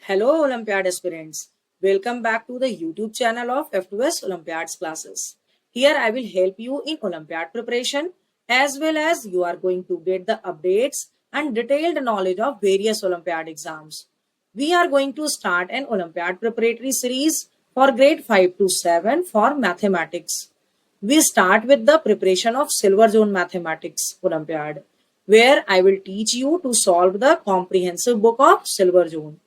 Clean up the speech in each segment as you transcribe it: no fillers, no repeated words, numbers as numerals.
Hello Olympiad aspirants. Welcome back to the YouTube channel of F2S Olympiads classes. Here I will help you in Olympiad preparation as well as you are going to get the updates and detailed knowledge of various Olympiad exams. We are going to start an Olympiad preparatory series for grade 5 to 7 for mathematics. We start with the preparation of Silver Zone Mathematics Olympiad, where I will teach you to solve the comprehensive book of Silver Zone.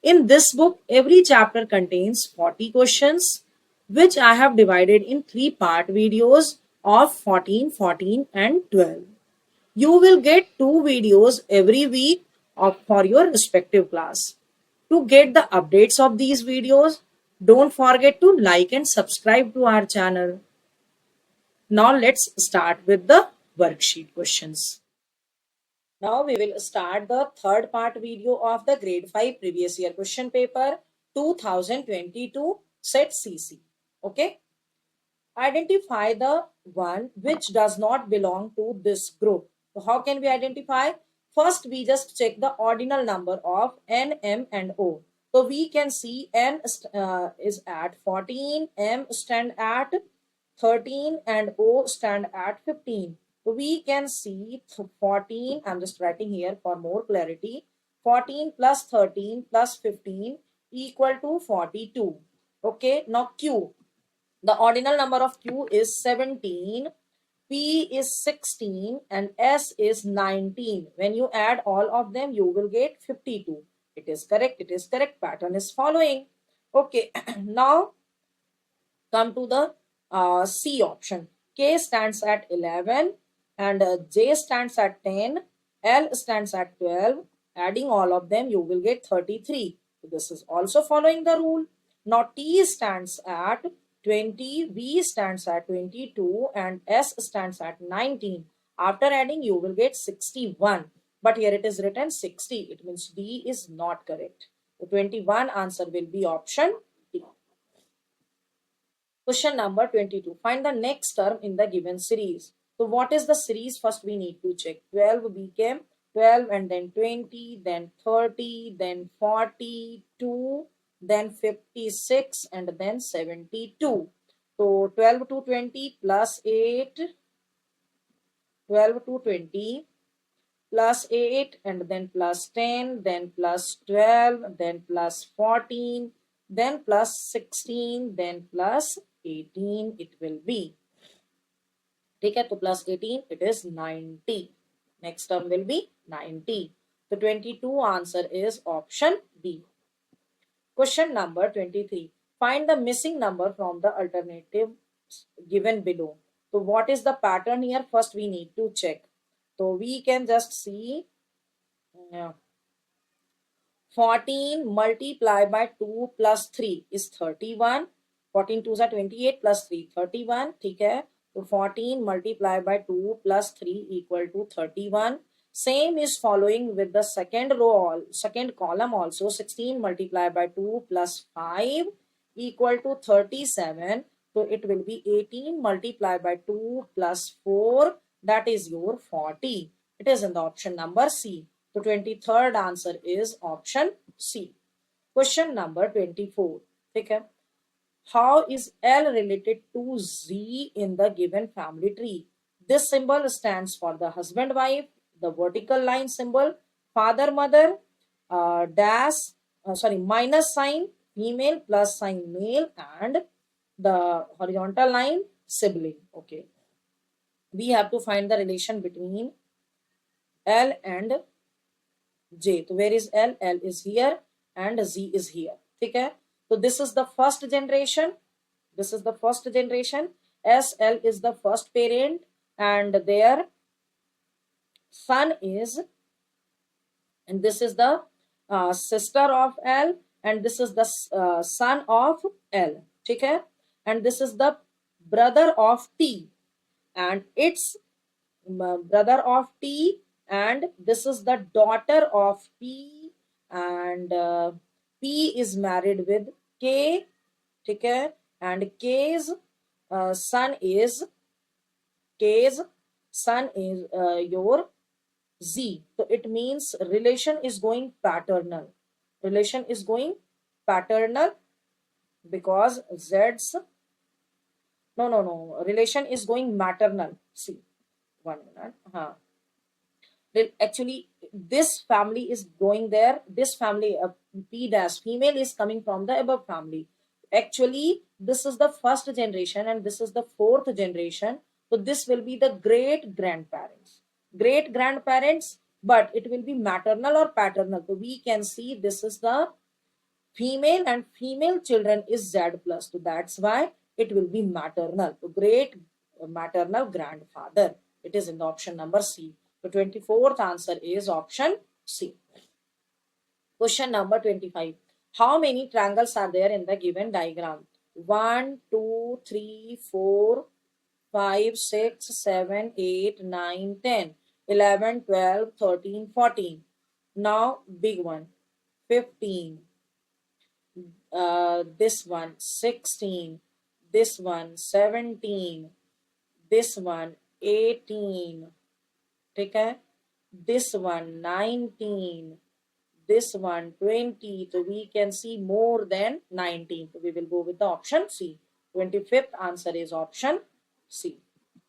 In this book, every chapter contains 40 questions, which I have divided in three-part videos of 14, 14, and 12. You will get two videos every week for your respective class. To get the updates of these videos, don't forget to like and subscribe to our channel. Now let's start with the worksheet questions. Now we will start the third part video of the grade 5 previous year question paper 2022 set CC. Okay. Identify the one which does not belong to this group. So how can we identify? First, we just check the ordinal number of N, M and O. So we can see N is at 14, M stand at 13 and O stand at 15. So we can see 14, I'm just writing here for more clarity, 14 plus 13 plus 15 equal to 42. Okay, now Q. The ordinal number of Q is 17, P is 16 and S is 19. When you add all of them, you will get 52. It is correct. It is correct. Pattern is following. Okay. Now come to the C option. K stands at 11 and J stands at 10. L stands at 12. Adding all of them, you will get 33. So this is also following the rule. Now T stands at 20, V stands at 22 and S stands at 19. After adding, you will get 61. But here it is written 60. It means D is not correct. The 21 answer will be option D. Question number 22. Find the next term in the given series. So what is the series? First we need to check. 12 became 12 and then 20, then 30, then 42, then 56 and then 72. So 12 to 20 plus 8, 12 to 20 plus 8 and then plus 10, then plus 12, then plus 14, then plus 16, then plus 18 it will be. Take it to plus 18, it is 90. Next term will be 90. The 22 answer is option B. Question number 23. Find the missing number from the alternative given below. So what is the pattern here? First we need to check. So we can just see 14 multiplied by 2 plus 3 is 31. 14 2s are 28 plus 3 31. ठीक है. So 14 multiplied by 2 plus 3 equal to 31. Same is following with the second row, second column also. 16 multiplied by 2 plus 5 equal to 37. So it will be 18 multiplied by 2 plus 4. That is your 40. It is in the option number C. The 23rd answer is option C. Question number 24. Okay. How is L related to Z in the given family tree? This symbol stands for the husband-wife, the vertical line symbol, father-mother, minus sign, female, plus sign, male, and the horizontal line, sibling. Okay. We have to find the relation between L and J. So where is L? L is here and Z is here. Okay. So this is the first generation. This is the first generation. SL is the first parent and their son is, and this is the sister of L and this is the son of L. Okay. And this is the brother of T and its brother of T, and this is the daughter of P, and P is married with K, okay, and K's son is your Z. So it means relation is going paternal. relation is going paternal because Z's, no, relation is going maternal. See, 1 minute. Actually, this family is going there. This family, P dash female, is coming from the above family. Actually, this is the first generation and this is the fourth generation. So this will be the great grandparents. Great grandparents, but it will be maternal or paternal. So we can see this is the female and female children is Z plus. So that's why it will be maternal. So great maternal grandfather. It is in the option number C. The 24th answer is option C. Question number 25. How many triangles are there in the given diagram? 1, 2, 3, 4, 5, 6, 7, 8, 9, 10, 11, 12, 13, 14. Now big one. 15. This one 16, this one 17, this one 18, okay, this one 19, this one 20. So we can see more than 19. So we will go with the option C. 25th answer is option C.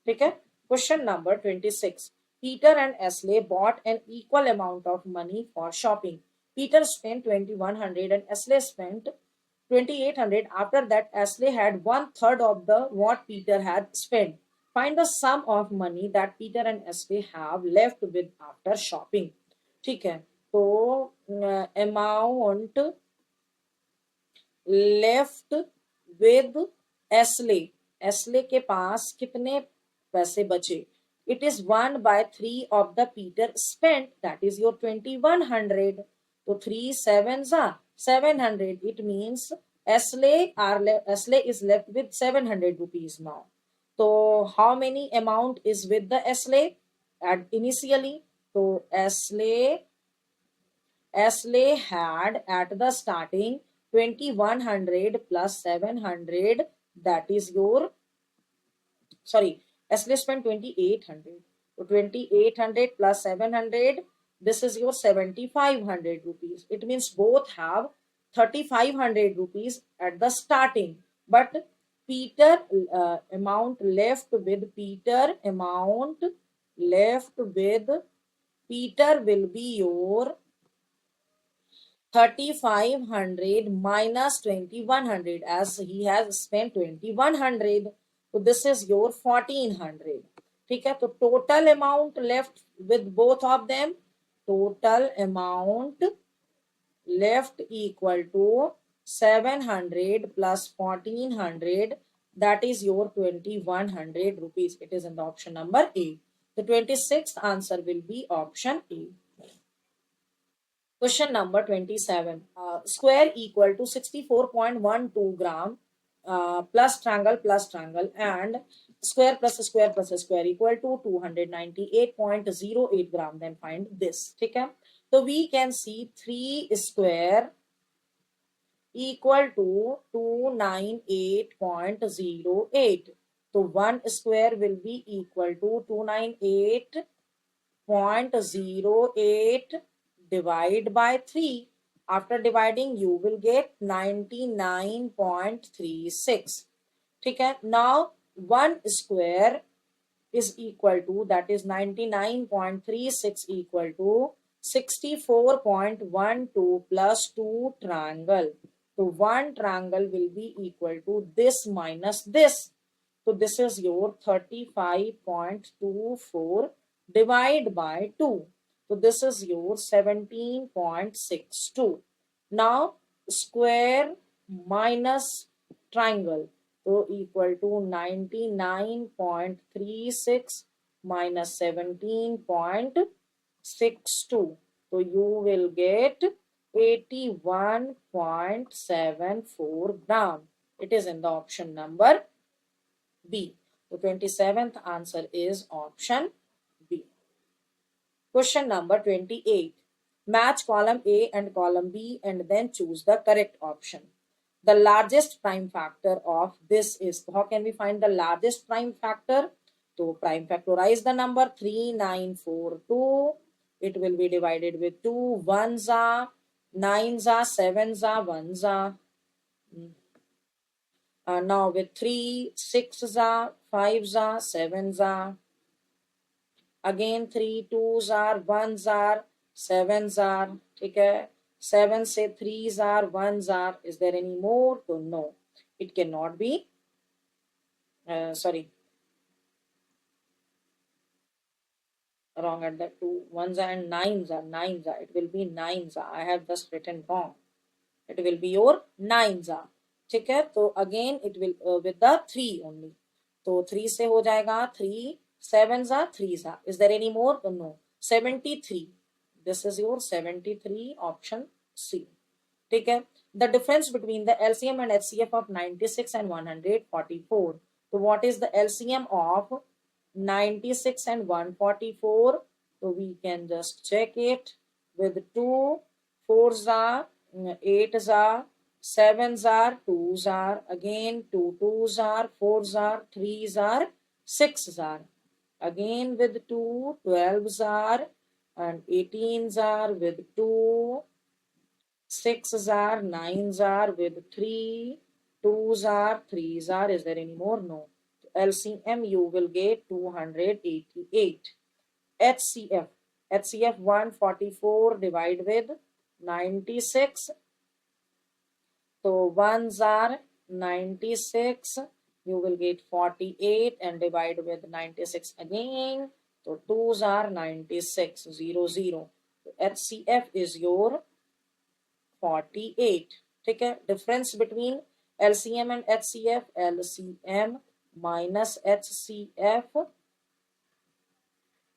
Okay. Question number 26. Peter and Ashley bought an equal amount of money for shopping. Peter spent 2100 and Ashley spent 2800. After that, Ashley had 1/3 of the what Peter had spent. Find the sum of money that Peter and Ashley have left with after shopping. ठीक है, तो amount left with Ashley. Ashley के पास कितने पैसे बचे? It is 1/3 of the Peter spent. That is your 2100. So 3 sevens are 700. It means Ashley is left with 700 rupees now. So how many amount is with the Ashley at initially? So Ashley had at the starting 2100 plus 700. That is your, sorry, Ashley spent 2800. So 2800 plus 700. This is your 7500 rupees. It means both have 3500 rupees at the starting. But Peter amount left with Peter will be your 3500 minus 2100, as he has spent 2100. So this is your 1400. ठीक है, तो total amount left with both of them, total amount left equal to 700 plus 1400. That is your 2100 rupees. It is in the option number A. The 26th answer will be option A. Question number 27. Square equal to 64.12 gram plus triangle and square plus square equal to 298.08 gram. Then find this. Okay? So we can see 3 square equal to 298.08. So 1 square will be equal to 298.08 divide by 3. After dividing, you will get 99.36. Okay? Now 1 square is equal to, that is 99.36 equal to 64.12 plus 2 triangle. So 1 triangle will be equal to this minus this. So this is your 35.24 divided by 2. So this is your 17.62. Now square minus triangle. So equal to 99.36 minus 17.62. So you will get 81.74 gram. It is in the option number B. The 27th answer is option B. Question number 28. Match column A and column B and then choose the correct option. The largest prime factor of this is, how can we find the largest prime factor? So prime factorize the number 3942. It will be divided with 2 ones are 9s are 7s are 1s are. Now with 3, 6s are 5s are 7s are. Again 3 2s are 1s are 7s are. ठीक है, 7 से 3s are 1s are. Is there any more? So no, it cannot be. Sorry, wrong at that. 2 1s are and 9s are 9s are. It will be 9s are. I have just written wrong. It will be your 9s are. ठीक है, तो again it will with the 3 only. तो 3 से हो जाएगा 3, 7s are 3s are. Is there any more? No. 73. This is your 73 option C. ठीक है, the difference between the LCM and HCF of 96 and 144. So what is the LCM of 96 and 144? So we can just check it with 2 4s are 8s are 7s are 2s are, again 2 2s are 4s are 3s are 6s are, again with 2 12s are and 18s are with 2 6s are 9s are with 3 2s are 3s are. Is there any more? No. LCM you will get 288. HCF 144 divide with 96. So 1s are 96, you will get 48 and divide with 96 again. So 2s are 96, 0 0. So HCF is your 48. ठीक है, difference between LCM and HCF, LCM minus HCF,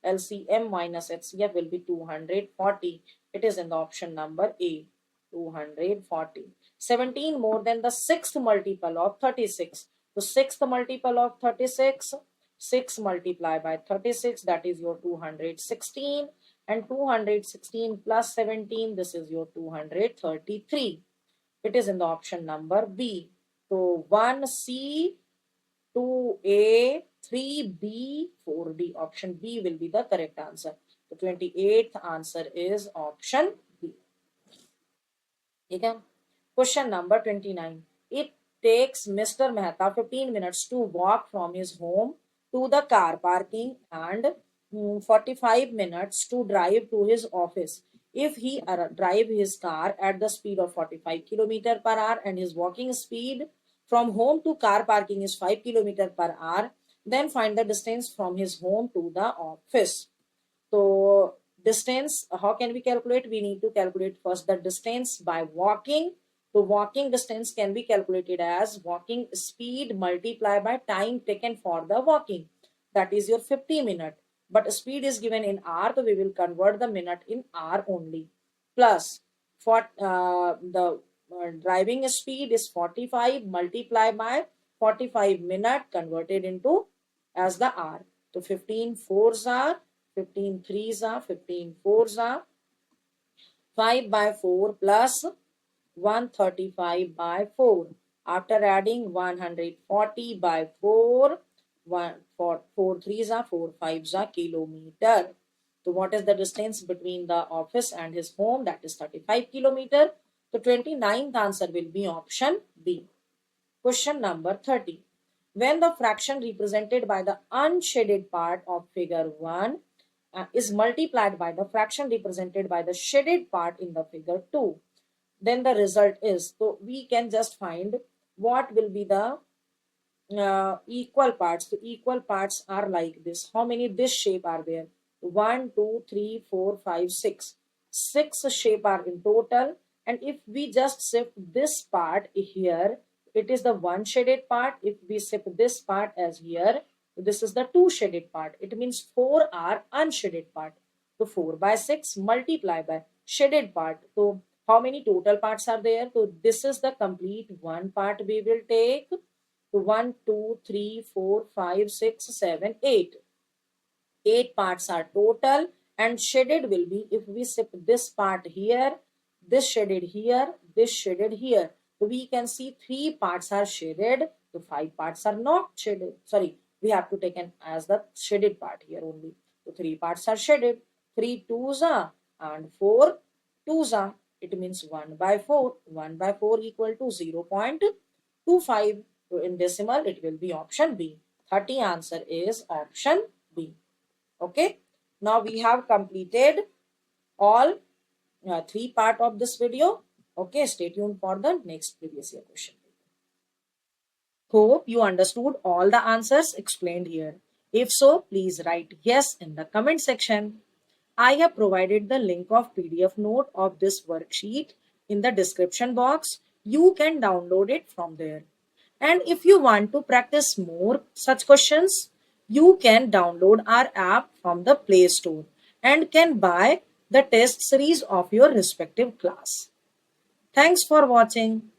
LCM minus HCF will be 240. It is in the option number A, 240. 17 more than the sixth multiple of 36. So sixth multiple of 36, 6 multiplied by 36, that is your 216. And 216 plus 17, this is your 233. It is in the option number B. So 1C, 2A, 3B, 4D. Option B will be the correct answer. The 28th answer is option B. Okay. Question number 29. It takes Mr. Mehta 15 minutes to walk from his home to the car parking and 45 minutes to drive to his office. If he drive his car at the speed of 45 km per hour and his walking speed from home to car parking is 5 km per hour, then find the distance from his home to the office. So distance, how can we calculate? We need to calculate first the distance by walking. So walking distance can be calculated as walking speed multiplied by time taken for the walking. That is your 50 minute. But speed is given in hour, so we will convert the minute in hour only. Plus, for the driving speed is 45 multiplied by 45 minute converted into as the hour. So 15 fours are 15 threes are 15 fours are 5 by 4 plus 135 by 4. After adding 140 by 4, 4 threes are 4 fives are kilometer. So what is the distance between the office and his home? That is 35 kilometer. So 29th answer will be option B. Question number 30. When the fraction represented by the unshaded part of figure 1 is multiplied by the fraction represented by the shaded part in the figure 2, then the result is, so we can just find what will be the equal parts. The equal parts are like this. How many this shape are there? 1 2 3 4 5 6. 6 shape are in total, and if we just shift this part here, it is the one shaded part. If we shift this part as here, this is the two shaded part. It means 4 are unshaded part. So 4 by 6 multiply by shaded part. So how many total parts are there? So this is the complete one part we will take. So 1 2 3 4 5 6 7 8. 8 parts are total, and shaded will be, if we shift this part here, this shaded here, this shaded here. So we can see 3 parts are shaded, so 5 parts are not shaded. Sorry, we have to take an as the shaded part here only. So 3 parts are shaded, 3 twos are and 4 twos are. It means 1 by 4. 1 by 4 equal to 0.25. In decimal, it will be option B. 30 answer is option B. Okay. Now we have completed all three part of this video. Okay. Stay tuned for the next previous year question. Hope you understood all the answers explained here. If so, please write yes in the comment section. I have provided the link of PDF note of this worksheet in the description box. You can download it from there. And if you want to practice more such questions, you can download our app from the Play Store and can buy the test series of your respective class. Thanks for watching.